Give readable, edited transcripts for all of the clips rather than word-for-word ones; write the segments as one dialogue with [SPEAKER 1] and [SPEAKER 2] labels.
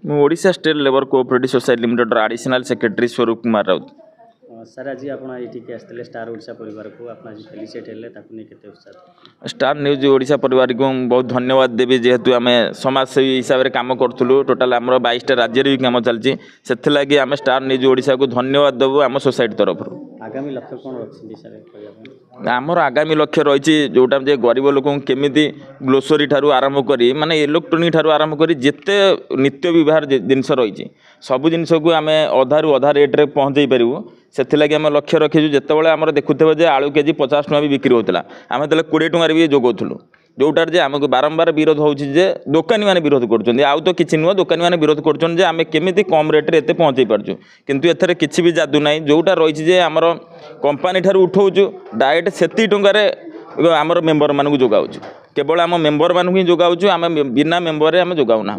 [SPEAKER 1] ମୁଁ Odisha state labour cooperative society limited additional secretary Swarup Kumar Raut.
[SPEAKER 2] Sir आज आप आसते स्टार ओडिशा परिवार को आप फेलिसिएट हेल्ले केते उत्साह?
[SPEAKER 1] स्टार न्यूज ओडिशा परिवार को बहुत धन्यवाद देवी जेहेतु आम समाजसेवी हिसाब से कम करूँ टोटाल आम 22टा राज्य भी कम चलती से आम स्टार न्यूज ओडिशा को धन्यवाद देवु आम सोसाइटी तरफ।
[SPEAKER 2] आगामी लक्ष्य कौन रखी सर?
[SPEAKER 1] आमर आगामी लक्ष्य रही जोटा जे गरीब लोक केमी ग्लोसरी ठारू आरंभ करी माने इलेक्ट्रोनिक ठारू आरंभ करी जिते नित्य व्यवहार जिनस रही सबू जिनस को आम अधारू अधा रेट्रे पहुँचे पारू से आम लक्ष्य रखीचु जितेबाला आम देखुवे जे आलू केजी 50 टଙ୍କା भी बिक्री होता आम 20 टंकार भी जोगाऊलु जोटार जे आमको बारंबार विरोध होची जे दोकानी माने विरोध करछन आउ तो किछि नुह दोकानी माने विरोध करछन जे आमे केमिति कम रेट रे एते पहुंचै पारछु किंतु एथरे किछि भी जादू नाही जोटा रहिछि जे हमर कंपनी ठार उठौछु डायरेक्ट सेति टंकार हमर मेंबर मानकु जोगाउछु केवल आम मेंबर मानकु ही जोगाउछु आमे बिना मेंबर रे आमे जोगाउ ना।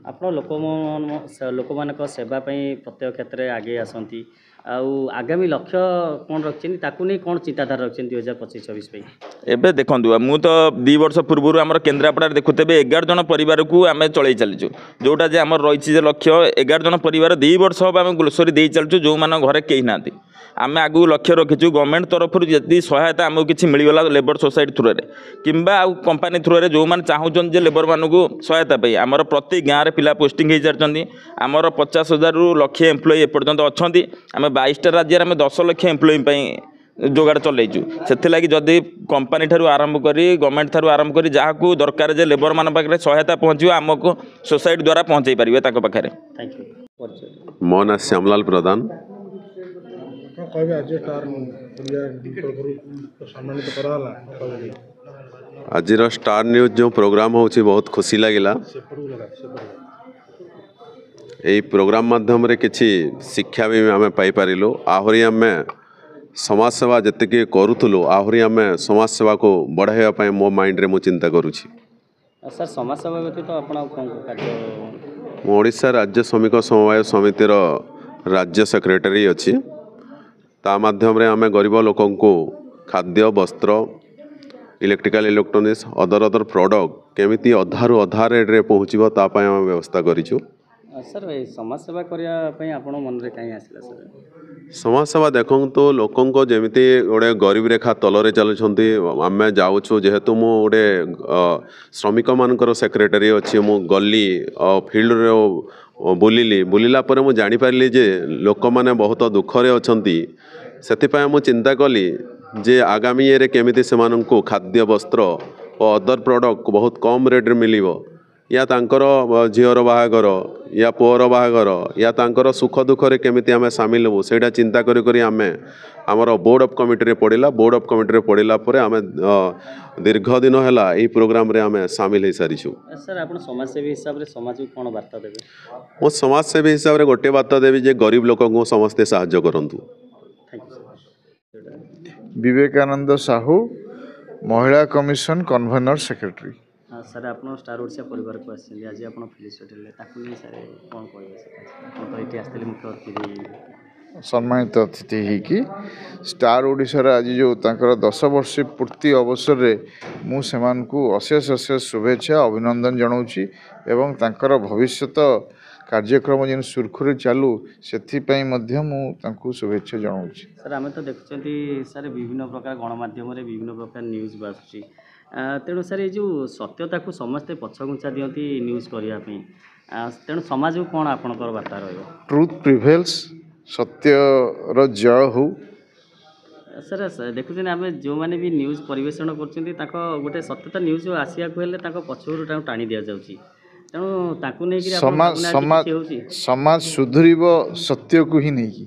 [SPEAKER 2] आप लोक मान सेवा प्रत्येक क्षेत्र में आगे आसती आगामी लक्ष्य कौन रखिए नहीं कौन चिंताधारा रखिए 2025-26
[SPEAKER 1] एबे देखु मु तो 2 वर्ष पूर्व आम केन्द्रापड़ा देखुते 11 जन परिवार को आम चल चलीचु जोटा जे आम रही लक्ष्य 11 जन परिवार 2 वर्ष हम आम ग्लोसरी दे चलचु जो मान घरे कहीं ना आम आगु लक्ष्य रखीचु गवर्नमेंट तरफ जी सहायता आमको किसी मिलगला लेबर सोसाइटी थ्रू किंबा आउ कंपनी थ्रू जो मैंने चाहूँ जे लेबर मानू सहायता पाई आमर प्रति गाँव में पिला पोस्टिंग हो सारी आमर 50,000 रु लक्षे एम्प्लॉय एपर्यंत अच्छा आम 22टा राज्य में 10 लाख एम्प्लॉय जोगाड़ चलैचु से जदि कंपनी ठारू आरंभ करी गवर्नमेंट ठारू आरंभ करी जहाँ को दरकार जे लेबर मान पाखे सहायता पहुँचो आमको सोसाइटी द्वारा पहुँचे पारे पाखे।
[SPEAKER 3] मो ना श्यामलाल प्रधान। आज स्टार न्यूज जो प्रोग्राम होची बहुत खुशी लगिला यही प्रोग्राम माध्यम रे किछि शिक्षा भी आम पाइपारू आहरी आम समाज सेवा जी करूँ आहरी आम समाज सेवा को बढ़ाई मो माइंड रे मु चिंता करुछि।
[SPEAKER 2] सर समाज सेवा व्यतीत
[SPEAKER 3] ओडिशा राज्य श्रमिक समवाय समितिर राज्य सेक्रेटरी अच्छी ता माध्यम रे आम गरीब लोक को खाद्य वस्त्र इलेक्ट्रिकल इलेक्ट्रोनिक्स अदर प्रोडक्ट केमिति अधारू अधा रेट रे पहुँचबो तापाय आम व्यवस्था करिछु।
[SPEAKER 2] सर समाज सेवा करने आपण मन रे कहीं आसला सर?
[SPEAKER 3] समाज सेवा देखूँ तो लोकों जमीती गोटे गरीब रेखा तलरे चलुँच आम जाऊँ जेहेतु मु गोटे श्रमिक मानकर सेक्रेटरी अच्छी मु गली फील्ड रे बुलिली बुलिला पर मु जानी पारली जे लोक माने बहुत दुखरे अछंती सेतिपाय मु चिंता कली जे आगामी ये केमिति सेमानंकु खाद्य वस्त्र और अदर प्रोडक्ट बहुत कम रेट रे मिलिबो या तांकर झीवर बाहागर या पुअर बाहागर या तांकर सुख दुखरे केमिति आमे सामिल होबो सेटा चिंता करी करी आमे आमर बोर्ड ऑफ कमिटी रे पड़िला बोर्ड ऑफ कमिटी रे पड़िला परे आमे दीर्घ दिन हैला एही प्रोग्राम रे आमे शामिल हे सारिछु।
[SPEAKER 2] सर आपण समाज सेवी हिसाब रे समाज को कोन वार्ता देबे?
[SPEAKER 3] मो समाज सेवी हिसाब रे गोटे वार्ता देबी जे गरीब लोक को समस्ते सहायता करंतु।
[SPEAKER 4] विवेकानंद साहू महिला कमिशन कन्वेनर सेक्रेटरी।
[SPEAKER 2] सर आप स्टार ओडिशा परिवार को आसते आज आप फेलिसिएट हेल्ले सर कौन कह तो ये आसते मुख्य अतिथि
[SPEAKER 4] सम्मानित अतिथि होगी स्टार ओडिशा आज जो 10 वर्ष पूर्ति अवसर रे मु सेमानकु अशेष अशेष शुभेच्छा अभिनंदन जनाऊँगी एवं तांकर भविष्यत कार्यक्रम जेन सुरखुरे चालू से शुभेच्छा जनाऊँगी।
[SPEAKER 2] सर आम तो देखुं सर विभिन्न प्रकार गणमाध्यम विभिन्न प्रकार न्यूज बासुची तेणु सर ये जो सत्यता को समस्ते पछघुंचा दियंती न्यूज करने तेणु समाज को कौन आपणकर वार्ता रही?
[SPEAKER 4] ट्रुथ प्रिभेल्स सत्यर जय हो।
[SPEAKER 2] सर देखुन आम जो मैंने भी न्यूज परिवेषण कर गोटे सत्यता न्यूज आसिया पछरू टाणी दि जाऊँगी तेणु
[SPEAKER 4] समाज सुधुरीब सत्य को ही नहीं